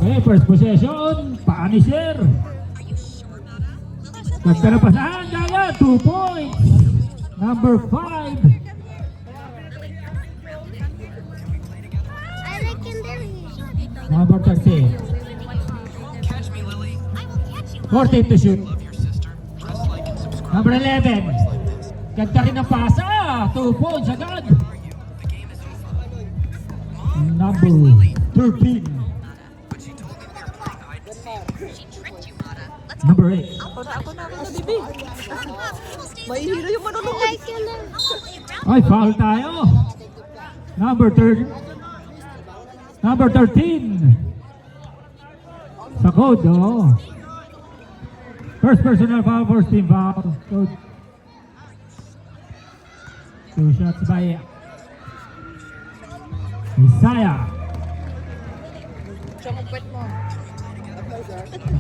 Okay, first possession, Punisher. Ganda na pasahan, Gaya, 2 points. Number 5. I like candy. Number 13. 14 to shoot. Number 11. Ganda rin ang pasa, 2 points agad. Number 13. Number 8. Ako na bibi. May hero yung manunod. I like candy. Ay, foul tayo. Number 13. Number 13. Sa code, oh. First personal foul, first team foul. Code. 2 shots by Isaiah. Siya mong pwet mo.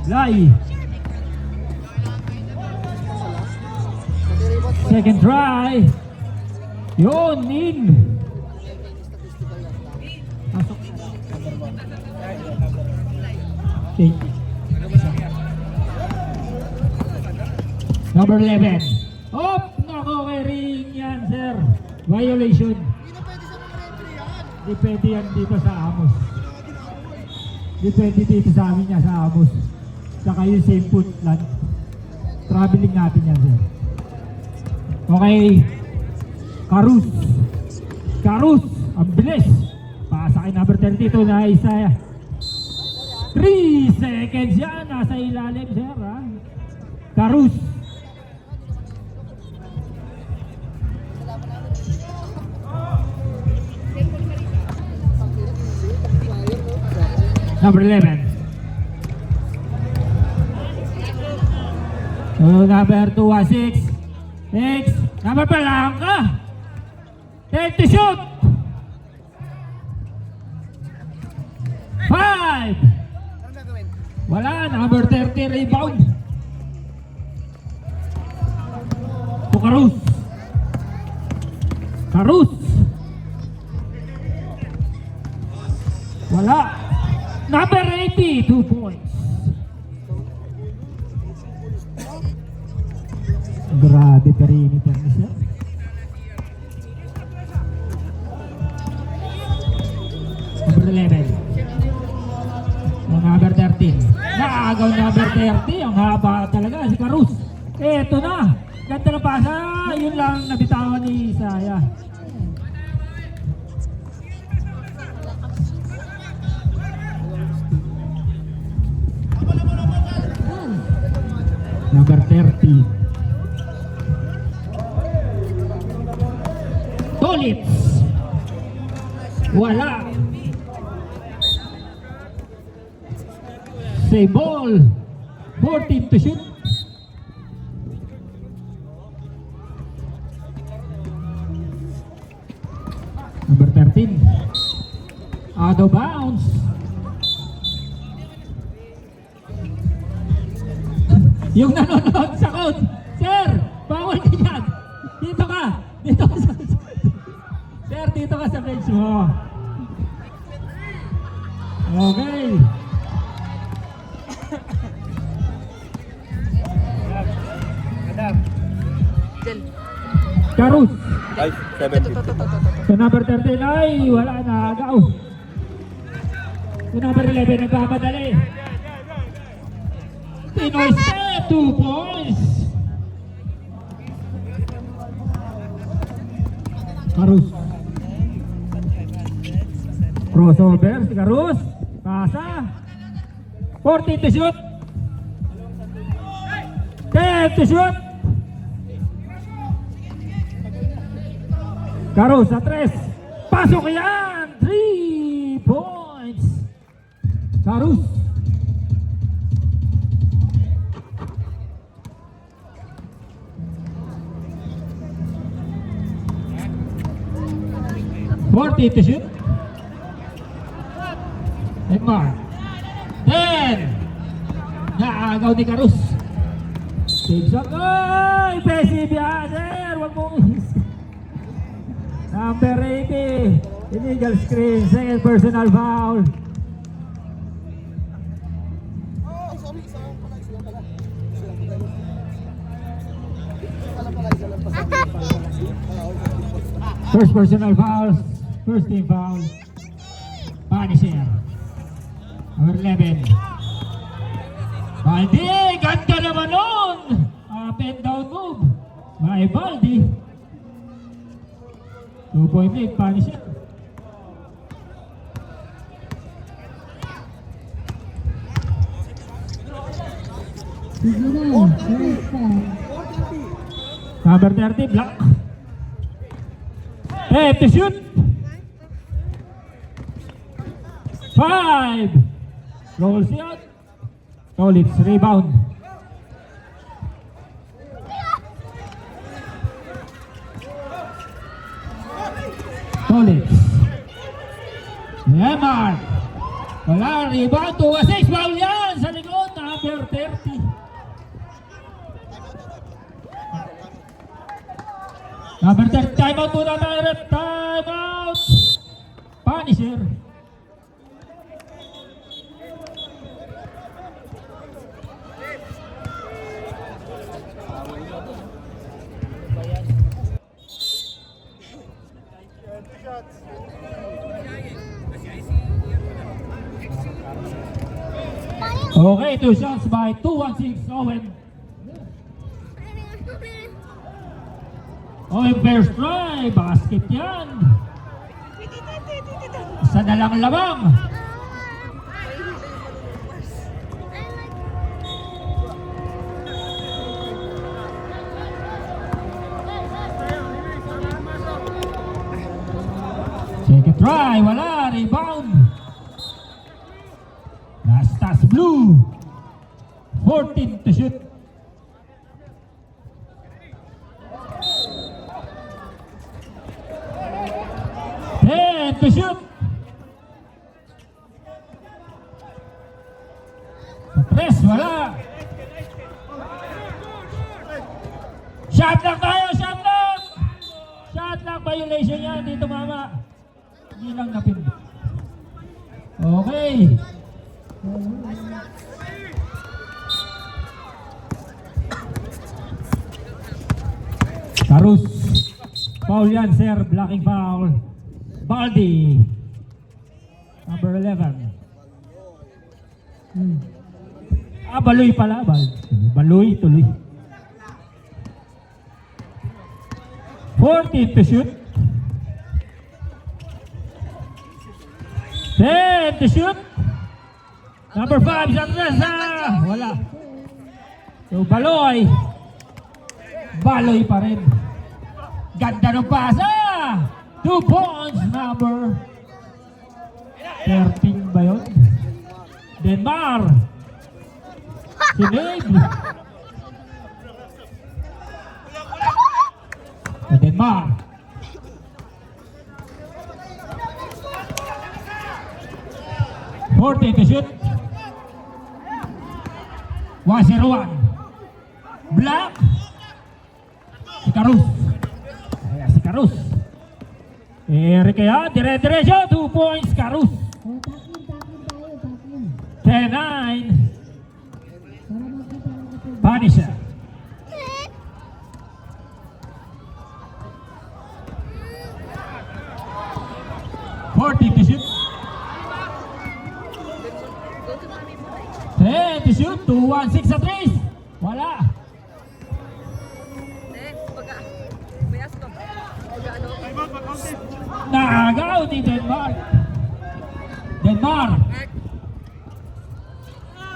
Lai. Second try. Yun, in. Pasok. Okay. Number 11. Oh, nako, kay ring yan, sir. Violation. Di pwede yan dito sa Amos. Di pwede dito sa amin niya, sa Amos. Saka yung same foot lang. Traveling natin yan, sir. Okay. Karus. Karus. Ang bilis. Pasa kay number 32 na Isaiah. 3 seconds yan. Nasa ilalim, sir, ha? Karus. Number 11. So, number 2, 6. 6. Number pa lang ka. 10 to shoot. 5. Wala. Number 30 rebound. To Karus. Karus. Wala. Number 80, 2 points. Grabe perimeter ni siya. Number 11. Number 13. Naagaw number 30. Ang haba talaga si Karus. Eto na. Ganda na pasa. Yun lang nabitawan ni Isaiah. Number 30. Tolitz. Wala. Save ball. 14 to shoot. Number 13. Out of bounds. Yung nanonood sa code, sir, bawal ka dyan. Dito ka. Dito ka sa... Sir, dito ka sa bench mo. Okay. Del. Karus. Ay, 750. Sa number 13 ay wala na agaw. Sa number 11 nagpapadali. Pinoy step, 2 points. Karus. Crossover si Karus. Pasa. 14 to shoot. 10 to shoot. Karus sa 3. Pasok yan. 3 points. Karus. Forty to shoot. Neymar. 10. Naagaw ni Karus. Big shot. Ay! Pesi Biaser! Wag mo. Number 80. Illegal screen. Second personal foul. First personal foul. First team foul. Punisher. Number 11. Baldi! Ganda naman nun! Up and down move. By Baldi. 2-point lead. Punisher. Number 30, block. Hey, to shoot. 5. Rolls out. Tolitz, rebound. Tolitz. Lemar. Wala, rebound. 2-6. Foul yan sa likod. Number 30. Number 30, timeout muna tayo, ref. Timeout! Punisher. Okay, 2 shots by 2-1-6, Owen. Owen first try, basket yan. Isa na lang lamang. Second try, wala, rebound. Nastas Blue. 14 to shoot. To shoot. Sa tres, wala. Shot lang tayo, shot lang. Shot lang, violation yan. Dito mama. Hindi lang napindot. Okay. Karus. Foul yan, sir. Blocking foul. Baldi. Number 11. Baloy pala. Baloy, tuloy. 14 to shoot. 10 to shoot. Number 5, Sandresa. Wala. So, Baloy. Baloy pa rin. Ganda ng pasa. 2 points, number 13 ba yun? Denmar. Sinib. Denmar. Forty to shoot. 1-0-1. Black. Si Carus. Ayan, si Carus. Kaya dire-diretso, 2 points, Carus. 10-9. Punisher. To shoot. 10 to shoot. 2-1-6 sa 3. Wala. Naagaw ni Denmark.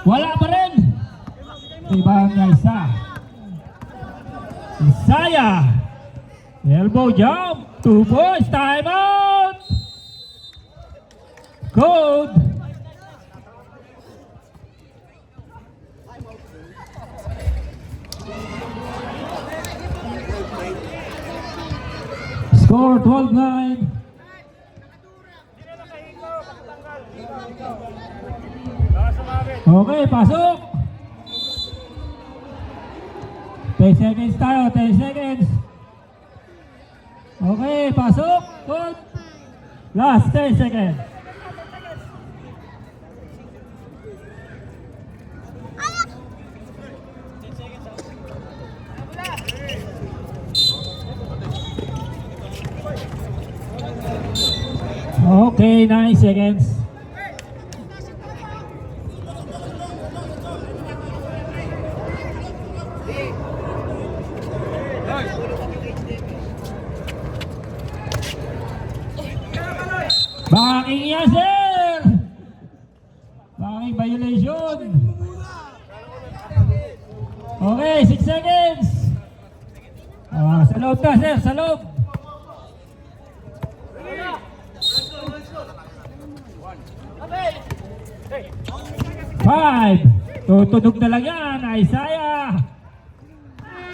Wala pa rin. Ibang na isa. Isaya. Elbow jump. 2 points. Time out. Code. Score 12-9. Okay, pasok. 10 seconds tayo, 10 seconds. Okay, pasok. Good. Last 10 seconds. Okay, 9 seconds. Backing yan, sir! Backing violation. Okay, 6 seconds. Sa loob na, sir, sa loob. Five. Tutunog na lang yan, Isaiah.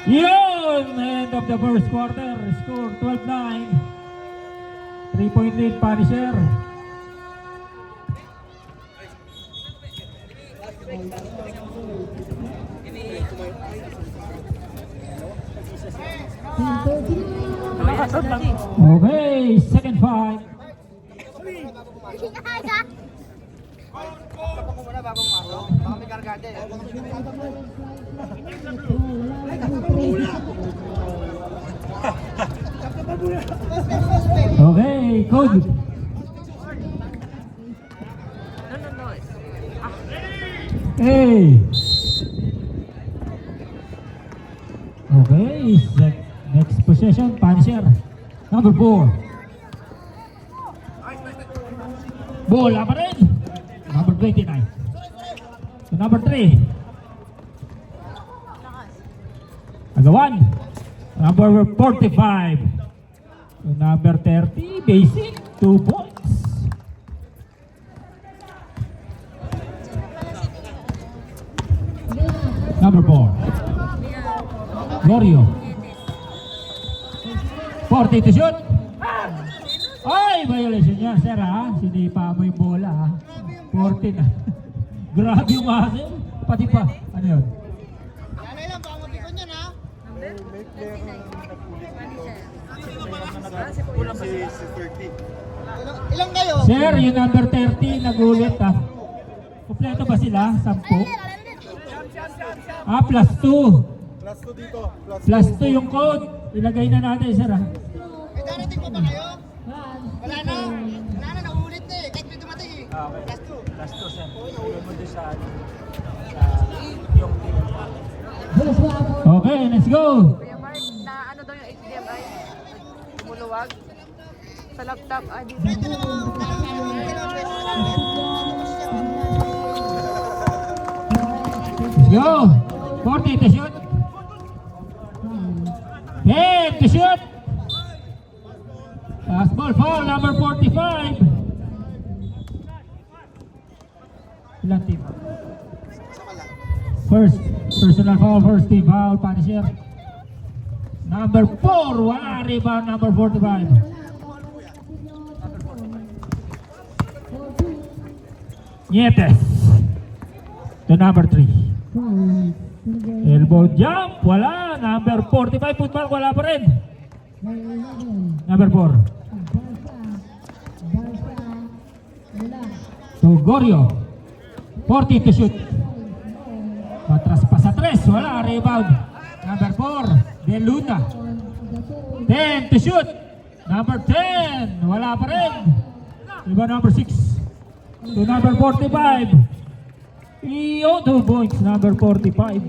Yun! End of the first quarter. Score 12-9. 3-point lead, Punisher. Okay, second five. Okay, code. Hey. Okay, next possession, Punisher. Number 4. Bola pa rin. Number 29. So number 3. Agawan. Number 45. So number 30, basic, 2 points. Number 4. Gorio. 40 to shoot. Ay, violation niya, sir, ha? Sinipa mo yung bola, ha? 40 na. Grabe yung hasil. Pati pa. Ano yun? Yan lang, baka mapikon yan, ha? Ilang kayo? Sir, yung number 30, nagulit, ha? Kompleto ba sila? 10? Ah, plus 2. Plus 2 dito. Plus 2 yung code. Ilagay na natin, sir, ha? May darating pa ba kayo? Wala na. Wala na, naulit na eh. Kahit may dumating eh. Last two. Plus 2, sir. Ilagay mo din sa yung Okay, let's go. Kuya Mark, na ano daw yung HDMI? Lumuluwag? Sa laptop, dito. Ito na mga Let's go. 40 to shoot. 10 to shoot. Fastball foul, number 45. Ilang team? First, personal foul, first team foul, Punisher. Number 4, wala rebound, number 45. Nietes. To number 3. Elbow jump, wala. Number 45, football, wala pa rin. Number 4. To Gorio. 40 to shoot. Patras pa sa 3, wala. Rebound. Number 4, De Luna. 10 to shoot. Number 10, wala pa rin. Iba number 6. To number 45. Iyo, 2 points, number 45.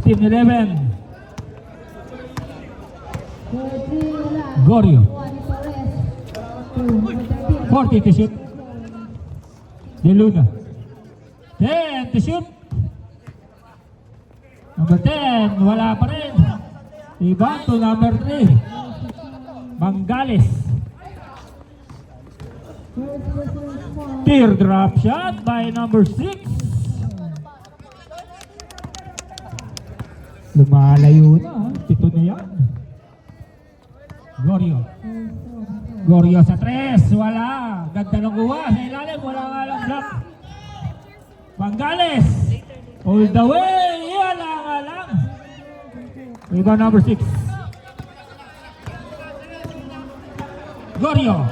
16-11. Gorio. 40 to shoot. De Luna. 10 to shoot. Number 10, wala pa rin. Iba to number 3. Mangales. Teardrop shot by number 6. Lumalayo na, 7 na yan. Gorio. Gorio sa 3, wala. Ganda ng kuha sa ilalim, wala nga lang block. Mangales. All the way, wala nga lang. Iba number 6. Gorio.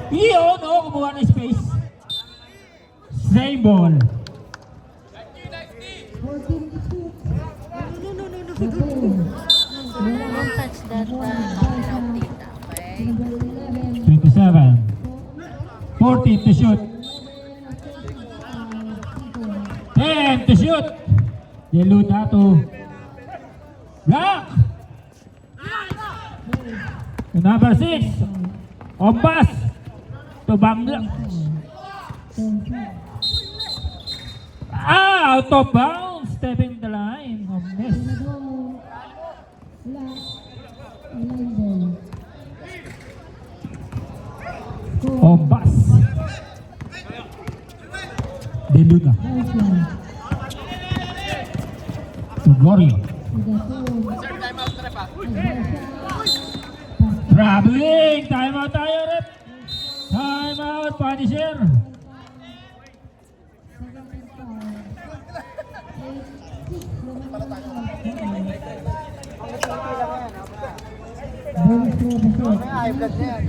Iyon, kumuha ng space. Same ball. that out dito. Okay? 27. 14 to shoot. 10 to shoot. Deluna to block. To number 6. Ombas to Bangla. Out of bounds. Stepping the line. Miss. Ombas. Deluna. To Gorio. Third time out na pa. Traveling! Time out tayo, rep! Time out, Punisher! High blood na yan.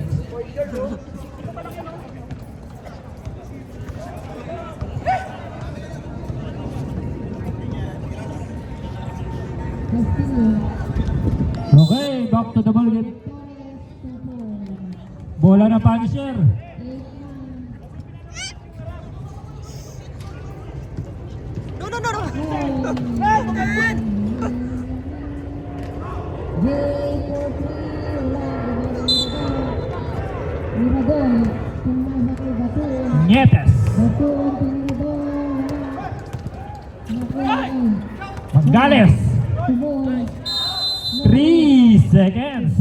Okay, back to the ball game. Bola na Punisher. Nietes. Magales. 3 seconds.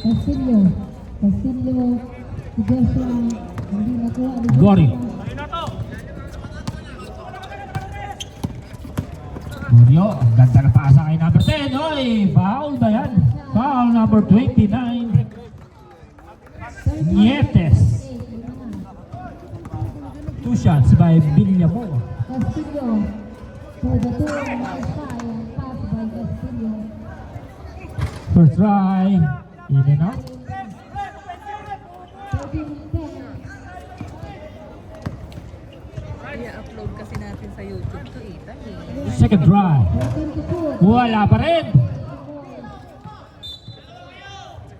Castillo, si Joshua, hindi nakuha ni Gorio. Gorio, ang ganda na pasa kay number 10. Oy, foul ba yan? Foul number 29. Nietes. 2 shots by Villamor. Castillo, for the two, nice pass by Castillo. First try. In and out. 13-10. I-upload kasi natin sa YouTube to eh. Second try. 14-2. Wala pa rin.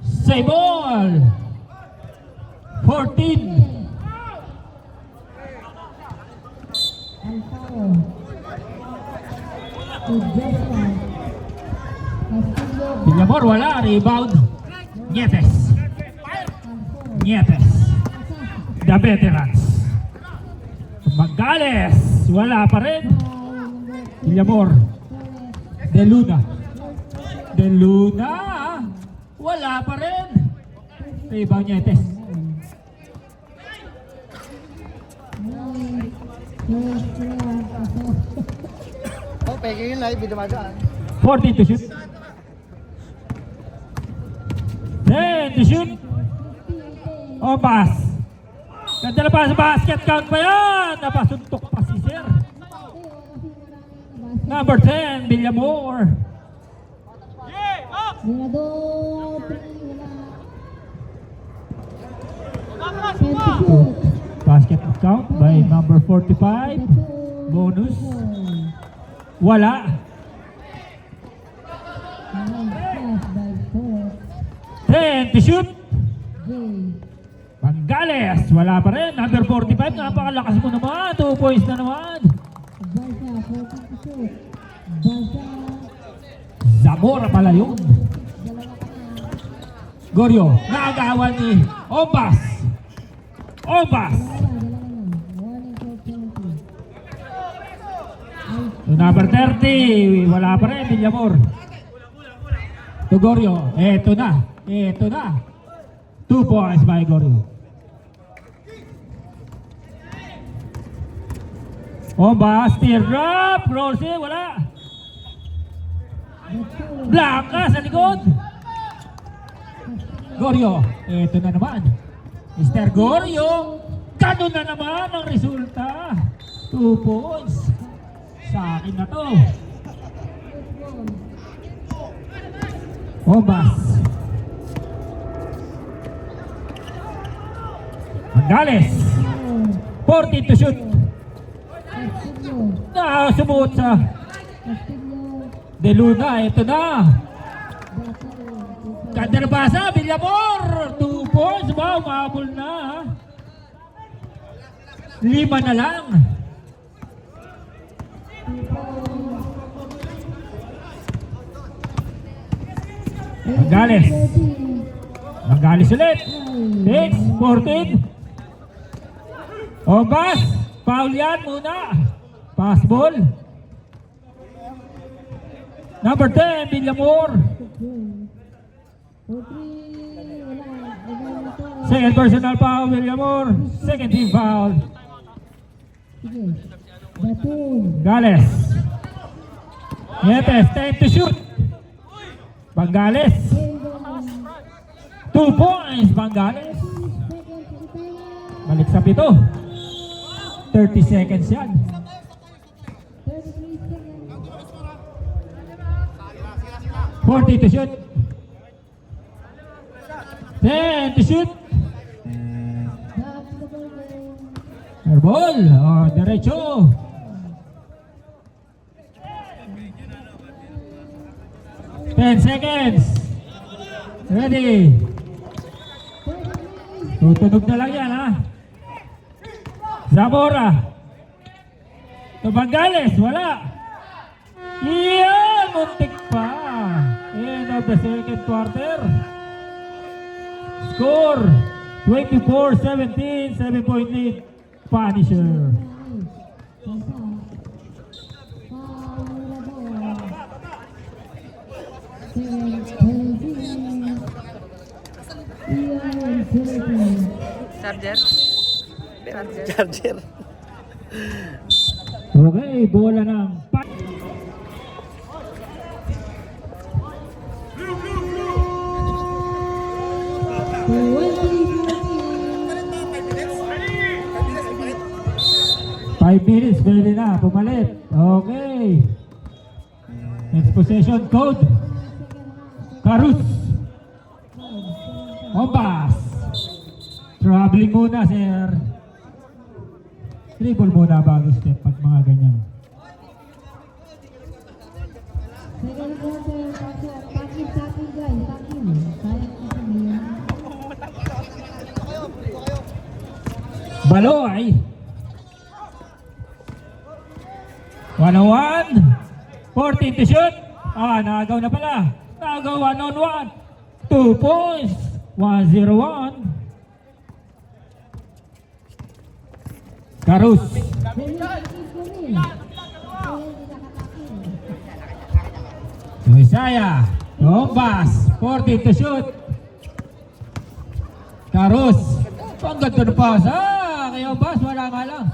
Save ball. 14. Alfaro. To Joshua. Castillo. Villamor wala. Rebound. Nietes. Alfaro. Nietes. The veterans. Magales. Wala pa rin. Villamor. De Luna. De Luna. Wala pa rin. Rebound Nietes. Oh, peke yun live, di dumadaan. 14 to shoot. 10 to shoot. O pass. Ganda na pa sa basket. Count pa yan. Napasuntok pa si Sir. Number 10, Villamor. Mirador, wala. 20 Basket count by number 45. Bonus. Wala. 10 to shoot. Pangales. Wala pa rin. Number 45. Napakalakas mo naman. 2 points na naman. Zamora pala yun. Gorio. Naagawan ni Ombas. Ombas. Number 30. Wala pa rin. Villamor. To Gorio. Eto na. Eto na. 2 points by Gorio. Ombas. Steer drop. Rossi. Wala. Blanca sa likod. Gorio. Eto na naman. Mr. Gorio. Ganun na naman ang resulta. 2 points. Sa akin na to. Ombas. Magales. 14 to shoot. Sumuot sa Castillo, De Luna. Ito na. Bato, Ganda na basa. Villamor. 2 points. Wow, mahabol na. 5 na lang. Magales. Magales ulit. 6, 14. Obas. Foul yan muna. Pass ball. Number 10, Villamor. Second personal foul, Villamor. Second team foul. Bato, Gales. Yetes, time to shoot. Bangales. 2 points, Bangales. Balik sa pito. 30 seconds yan. 40 to shoot. 10 to shoot. Airball. Oh, derecho. Ten seconds. Ready. Tutunog na lang yan, ha? Zamora. Bangales, wala. Iyan, muntik pa. End of the second quarter. Score 24-17, 7-point lead. Punisher. Charger. Charger. Charger. Okay, bola ng Five minutes, pwede na, pumalit. Okay. Next possession, code. Carus. Ombas. Traveling muna, sir. Dribble muna bago step pag mga ganyan. second quarter, pakin guys, pakin. Sayang kasi ngayon. Baloy. 101. 14 to shoot. Nagaw na pala. Nagaw 1-on-1. 2 points. 1-0-1. Carus. Isaya. Ombas. 14 to shoot. Carus. Ang ganda na pass. Kay Ombas, wala nga lang.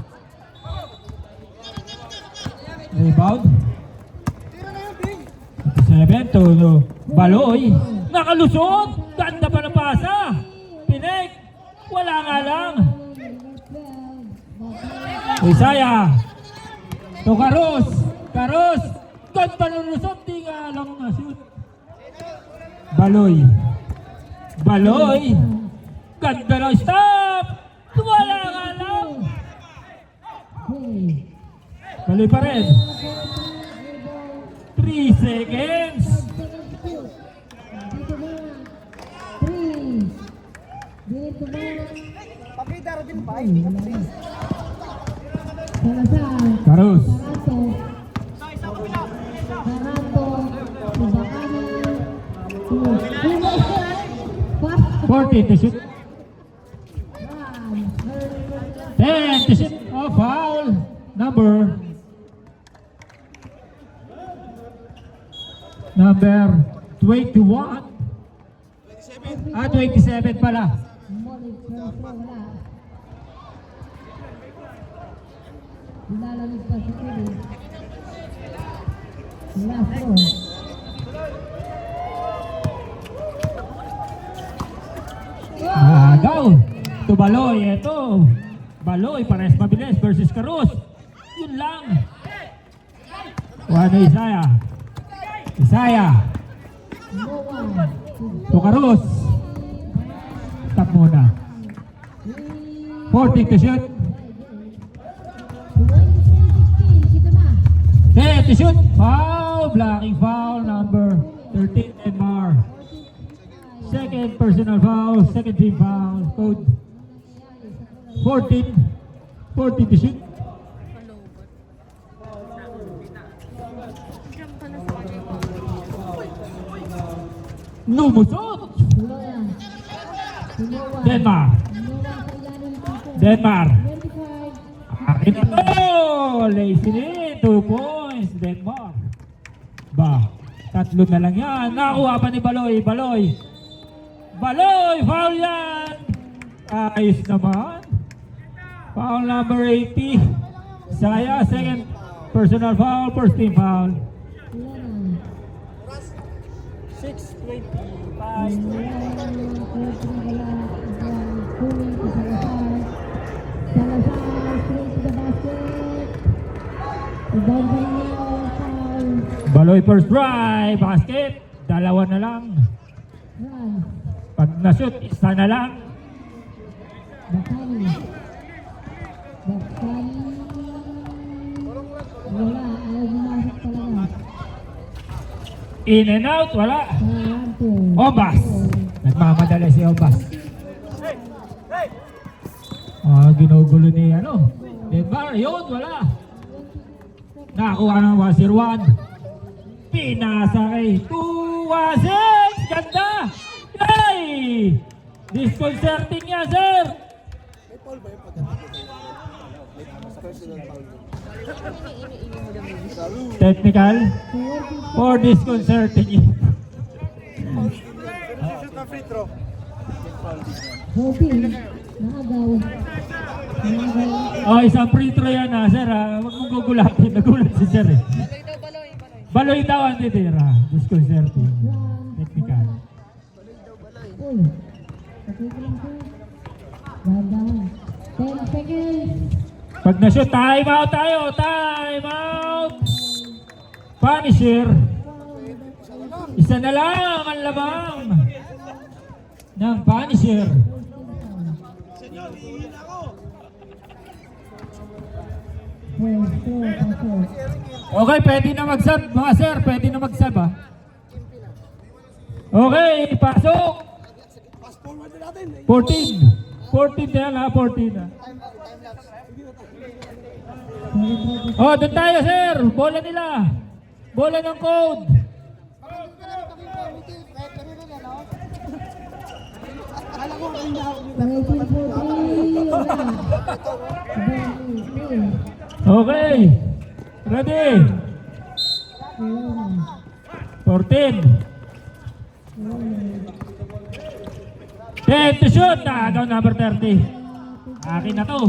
Rebound. 7 to Baloy. Nakalusot. Ganda pa ng pasa. Pinek. Wala nga lang. Isaya. To Carus. Carus. Ganda ng lusot. Di nga lang na-shoot. Baloy. Baloy. Ganda ng stop. Wala nga lang. Baloy pa rin. 3 seconds. Papidaro din ba? Carus. 14 to shoot. 10 to shoot. Oh, foul. Number 21. 27 pala. Nilalamig pa si Kiri. Last row. Agaw. To Baloy. Ito. Baloy. Pares mabilis versus Carus. Yun lang. Ano Isaya? Isaya. To Carus. Stop muna. 14 to shoot. 20-16, kita na. Set to shoot. Foul. Blocking foul. Number 13, Denmark. Second personal foul. Second team foul. Code 14. 14 to shoot. Lumusot. Tuloy. Tuloy. Denmark. Tuloy sa ilalim dito. Denmark. 25. Akin na to! Lazy din. 2 points. Denmark. Ba, tatlo na lang yan. Nakuha pa ni Baloy. Baloy. Baloy! Foul yan! Ayos naman. Foul number 80. Saya, second personal foul. First team foul. Wala na. 6:25. Baloy first try. Basket. Dalawa na lang. Pag na-shoot, isa na lang. Wala, ayaw bumasok talaga. In and out, wala. One, Obas. Nagmamadali si Obas. Ginugulo ni Denmark. Yun, wala. Nakakuha ng wasir 1. Pinasa kay 2-6. Ganda. Yay! Disconcerting niya, sir. Technical or disconcerting. Hoping, naagaw. Oh, isang free throw yan sir Huwag mong gugulatin. Nagulat si sir eh. Baloy daw ang titira. Disconcerting. Technical. Uy, pakikilang ko. Dahan-dahan. 10 seconds. Pag na-shoot, time out tayo. Time out. Punisher. Isa na lang ang labang ng Punisher. Okay, pwede na mag-sub mga sir. Pwede na mag-sub Okay, pasok. 14. 14 na yan 14 na. Oh, doon tayo sir. Bola nila. Bola ng code. Okay. Ready? 14. 10 to shoot. Agaw number 30. Akin na to.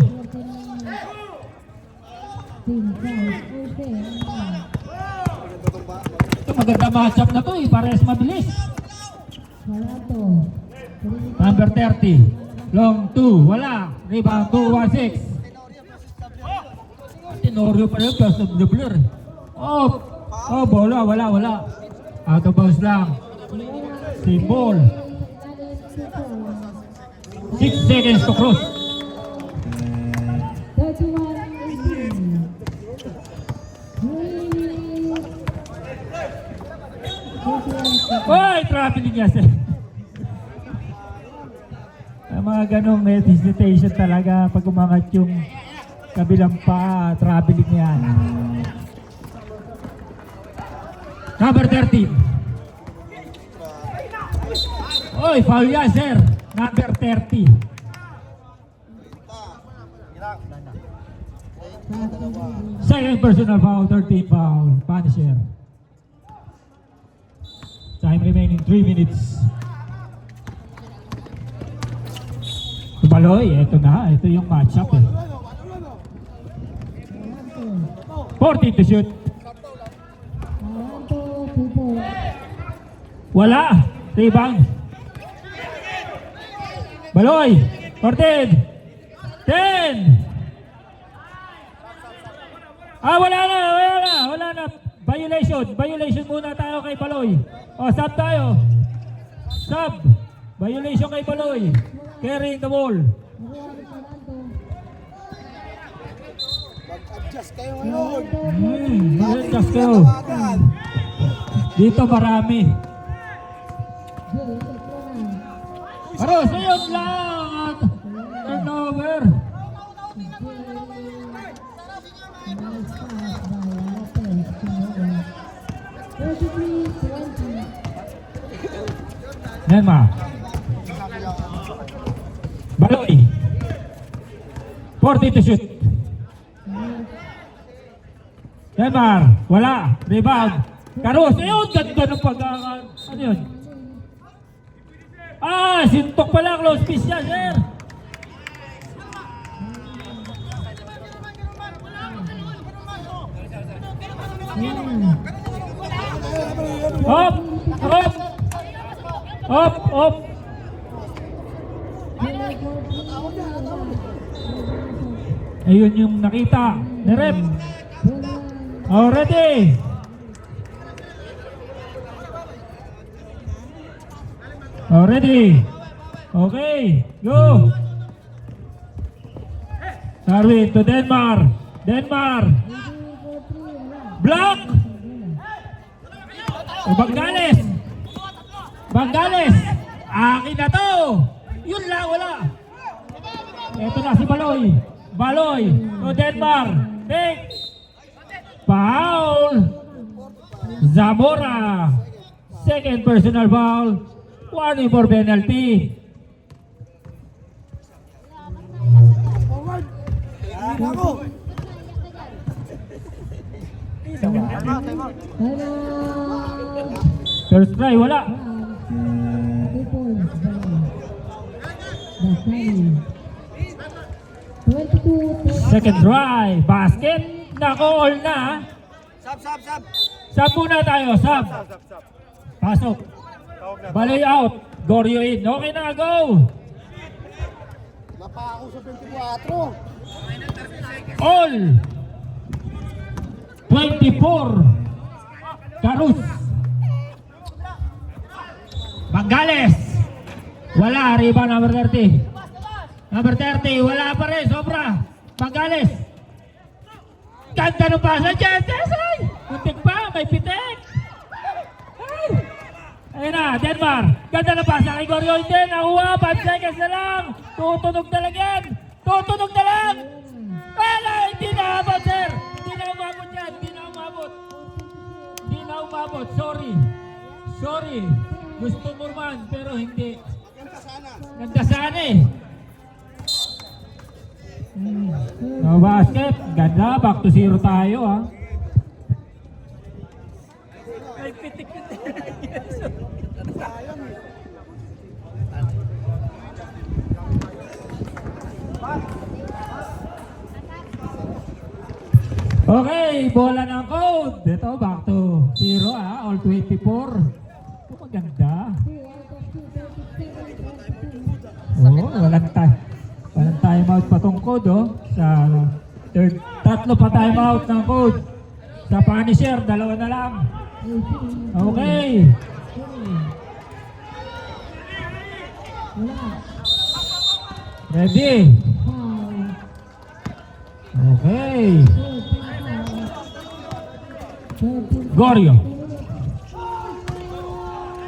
Ito maganda matchup na to Pares mabilis. Number 30. Long 2. Wala. Rebound 2-1-6. Tenorio pa rin. First of the blur. Oh, bola. Wala. Out of bounds lang. Symbol. 6 seconds to cross. 31-18. Oy, traveling niya sir. Ang mga ganong hesitation talaga pag umangat yung kabilang pa, traveling yan. Number 13. Oy, foul yan sir. Number 30. Second personal foul, 13 foul. Punisher. Time remaining 3 minutes. Baloy, ito na. Ito yung matchup 14 to shoot. Wala. Rebound. Baloy. 14. 10. Wala na. Violation muna tayo kay Baloy. Sub tayo. Sub. Violation kay Baloy. Carrying the ball. Just kayo ngayon. Just go. Dito marami. Karos, ayun lang at turnover. Denmark. Baloy. 40 to shoot. Denmark. Wala. Rebound. Karos. Ayun. Ganda ng pagkakan. Ano yun? Sintok pala. Close piece yan, sir. Hop! Hop! Hop! Hop! Ayun yung nakita ni Rep. Oh, ready! Oh, ready! Okay, go! Sarwi to Denmark! Denmark! Block! O Bangales! Bangales! Akin na to! Yun lang, wala! Ito na si Baloy! Baloy! To Denmark! Take! Foul! Zamora! Second personal foul! Warning for penalty! First try, wala. Second try, basket. Nako, all na. Sab. Sab muna tayo, sab. Pasok. Baloy out. Goryo in. Okay na, go. Napa ako sa 24. All. 24. Carus. Bangales. Wala. Rebound number 30. Number 30. Wala pa rin. Sobra. Bangales. Ganda ng pasa dyan. Tesay. Puntik pa. May pitik. Ay. Ayun na. Denmark. Ganda ng pasa kay Goryo. Hindi. Nakuha. 5 seconds na lang. Tutunog na lang yan. Tutunog na lang. Wala. Hindi na abot, sir. Hindi na umabot yan. Hindi na umabot. Hindi na umabot. Sorry. Sorry. Gusto mo man, pero hindi. Ganda sana eh. No basket. Ganda. Back to 0 tayo ha. Ay, pitik-pitik. Okay, bola ng code. Ito, back to 0 ha. All 24. Ito maganda. Oo, walang time out pa tong code oh. Sa third, tatlo pa time out ng code. Sa Punisher, 2 na lang. Okay. Ready? Okay. Goryo.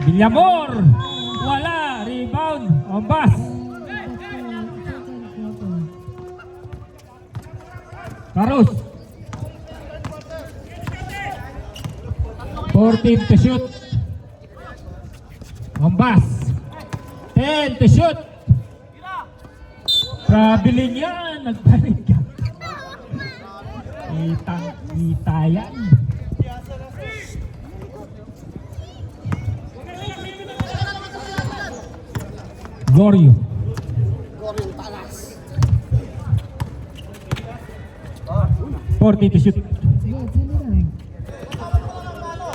Villamor. Wala. Rebound. Ombas. Carus. 14 to shoot. Ombas. 10 to shoot. Trabiling yan. Nagbalik ka. Kita yan. Goryo. Goryo talas. 40 to shoot.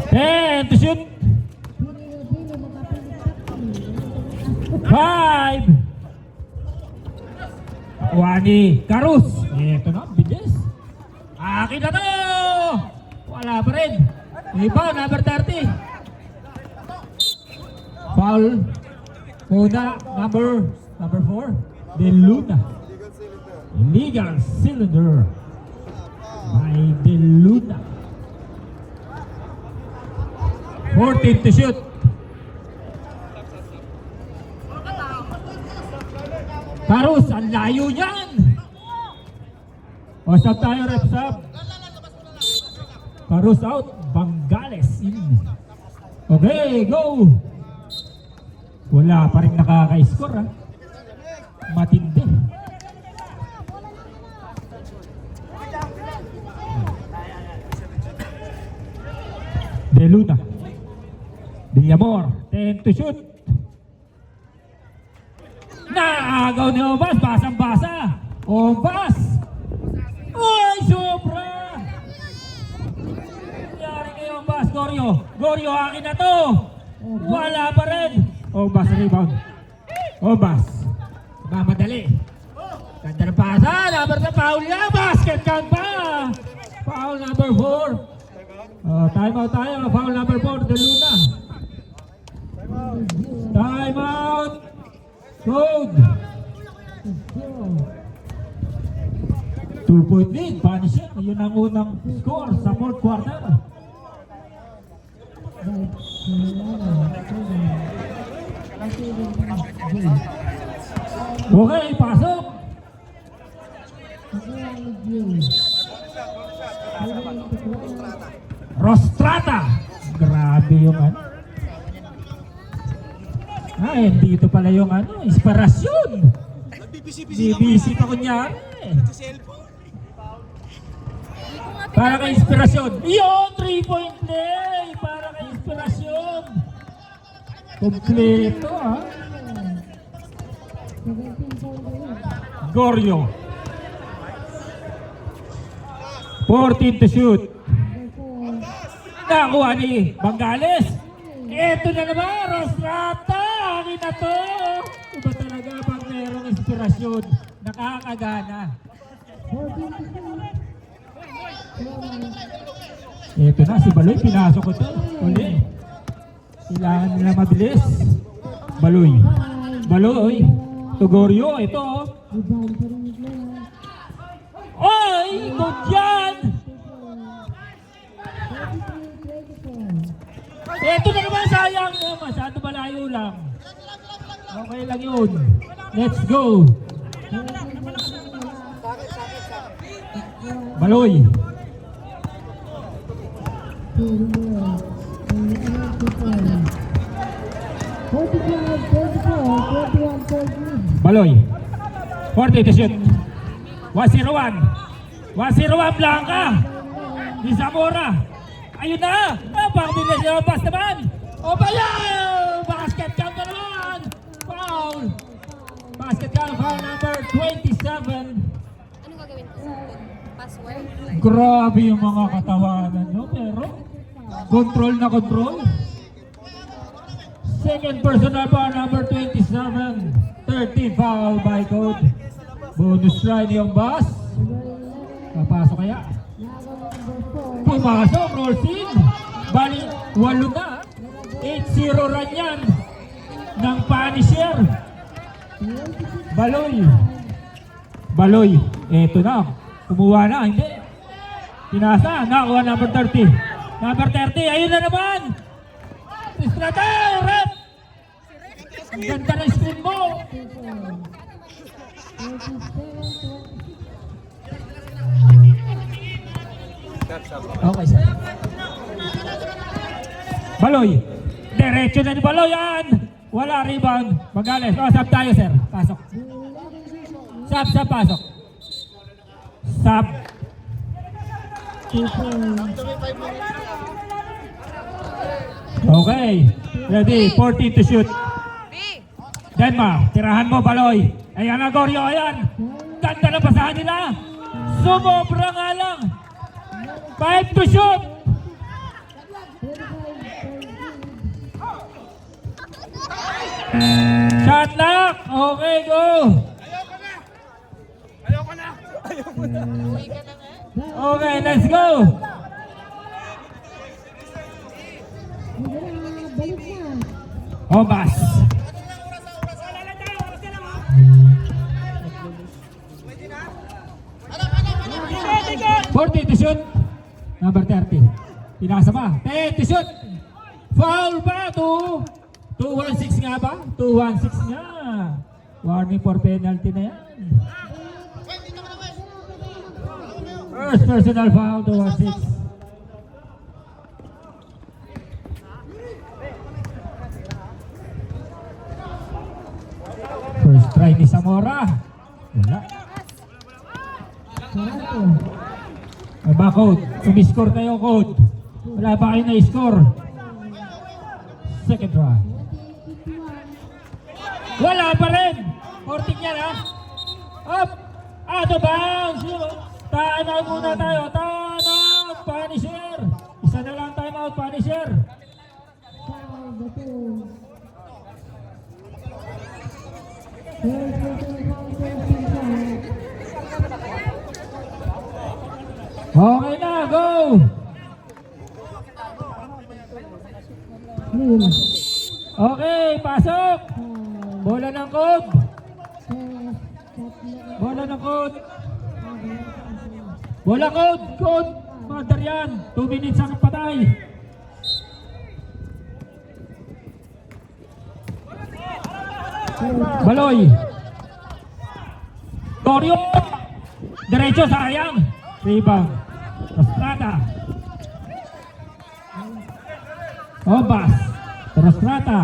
10 to shoot. 5. Wani. Carus. Ito na. Bilis. Akin na to. Wala pa rin. Rebound number 30. Foul. Una, number 4, De Luna. Illegal cylinder. By kay De Luna. 14 to shoot. Karus, ang layo yan. O, sub tayo, rep sub. Karus out, Bangales in. Okay, go. Wala pa rin nakaka-score, ha. Matindi. De Luna. Villamor, 10 to shoot. Naagaw ni Obas, basang-basa. Obas. Uy, sobra. Nangyari kay Obas, Goryo. Goryo, akin na to. Wala pa rin. Obas, rebound. Obas. Mamadali. Ganda ng pasa. Number na foul niya. Basket count pa. Foul number 4. Time out tayo. Foul number 4, De Luna. Time out. Code. 2-point lead. Punisher. Yun ang unang score sa fourth quarter. Okay, pasok. Rostrata. Grabe yung ano. Ay, dito pala yung ano, inspirasyon. BBC pa kunyari. Para kay inspirasyon. Yun, 3-point play. Para kay inspirasyon. Kompleto, ha. Goryo. 14 to shoot. Nakuha ni Bangales. Eto na naman, Rostrata. Akin na to. Iba talaga pag merong inspirasyon. Nakakagana. Eto na, si Baloy. Pinasok ko to. Uli. Kailangan nila mabilis. Baloy. Baloy. Tugoryo. Ito. Oy! Good yan! Ito na naman, sayang. Masyado malayo lang. Okay lang yun. Let's go. Baloy. Baloy. 40 to shoot. 1-0-1. 1-0-1 Blanca. Di Zamora. Ayun na! Pang-bilis yung pass naman! O bayaw! Basket count na naman! Foul! Basket count, foul number 27. Ano gagawin ko? Password? Grabe yung mga katawanan nyo, pero control na control. Second personal foul number 27. 13 foul by code. Bonus try yung boss. Papasok kaya? Pumasok, Rolsin. Bali, 8 na. 8-0 run yan ng Punisher. Baloy. Baloy. Eto na. Kumuha na. Hindi. Pinasa. Nakuha number 30. Number 30. Ayun na naman. Estrada. Rep. Ang ganda ng screen mo. Okay, sir. Baloy. Diretso na ni Baloy yan. Wala rebound. Bangales. O, sub tayo, sir. Pasok. Sub, pasok. Sub. Okay. Ready. 14 to shoot. B! Denmark. Tirahan mo, Baloy. Ayan na, Goryo. Ayan. Ganda na basahan nila. Sumobra nga lang. 5 to shoot. Shot lock. Okay, go. Okay, let's go. Obas. 40 to shoot. Number 30. Pinasa pa. 10 to shoot. Foul pa. 2-1-6 nga ba? 2-1-6 nga. Warning for penalty na yan. First personal foul, 2-1-6. First try ni Zamora. Wala. Aba, Code. Sumiscore kayo, Code. Wala ba kayo na-score? Second try. Wala pa rin. 14 yan, ha? Up. Out of bounds. Time out muna tayo. Time out. Punisher. Isa na lang time out, Punisher. Okay na, go! Okay, pasok! Bola ng Code! Bola ng Code! Bola Code! Code! Mother yan! 2 minutes ang patay! Baloy! Torio! Diretso, sayang! Rebound! Rostrata! Obas! Rostrata!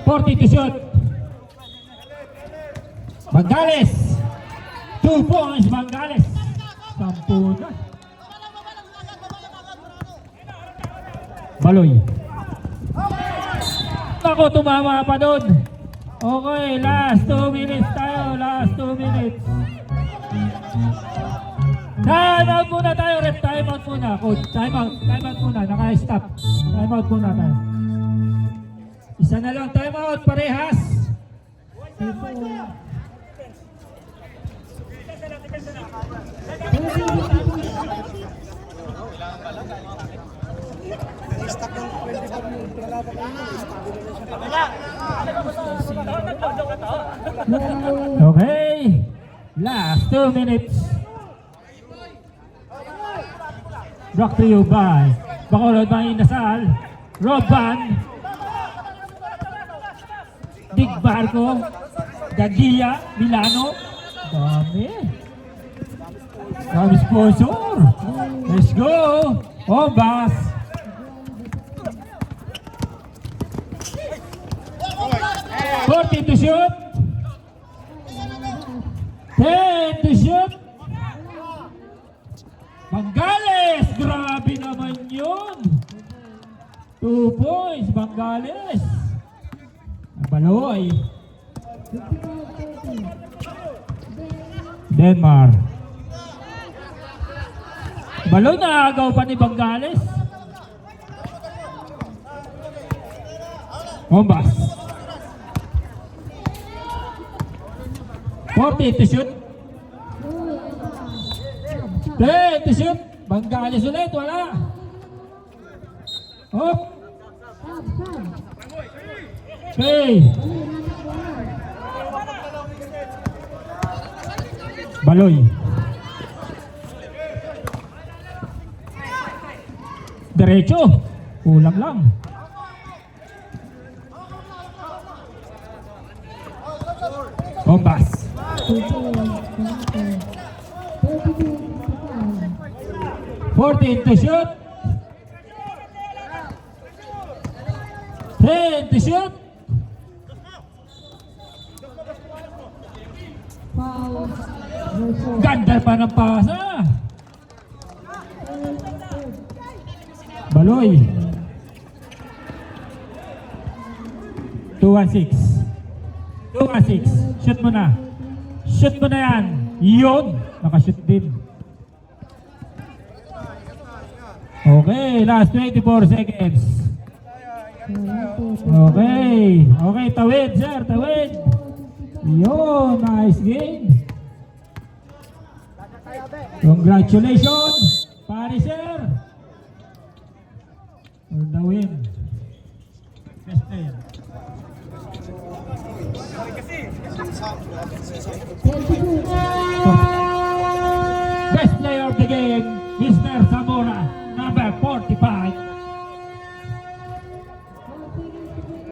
40 to shoot! Bangales! 2 points, Bangales! 10 na! Baloy! Ako, tumama pa doon! Okay, last 2 minutes tayo! Last 2 minutes! Time out muna tayo, ref. Time out muna, coach. Time out muna. Naka-stop. Time out muna tayo. Isa na lang, time out. Parehas. Okay. Last 2 minutes. Brought to you by Bacolod Mga Inasal, Roban, Big Barco, Gagia, Milano. Dami. Dami sponsor. Let's go. Obas. Forty to shoot. 10 to shoot. Bangales! Grabe naman yun! 2 points, Bangales! Baloy! Denmark! Baloy, naagaw pa ni Bangales! Bombas! 40 to shoot! 10 to shoot! Bangales ulit, wala! Hop! Okay! Baloy! Diretso! Kulang lang! Bombas! 14 to shoot. 10 to shoot. Ganda pa ng pasa. Baloy. 2-1-6. 2-1-6. Shoot mo na. Shoot mo na yan. Yun. Nakashoot din. Okay, last 24 seconds. Okay. Okay, tawid, sir, tawid. Yun, nice game. Congratulations, Punisher. For the win. Best player.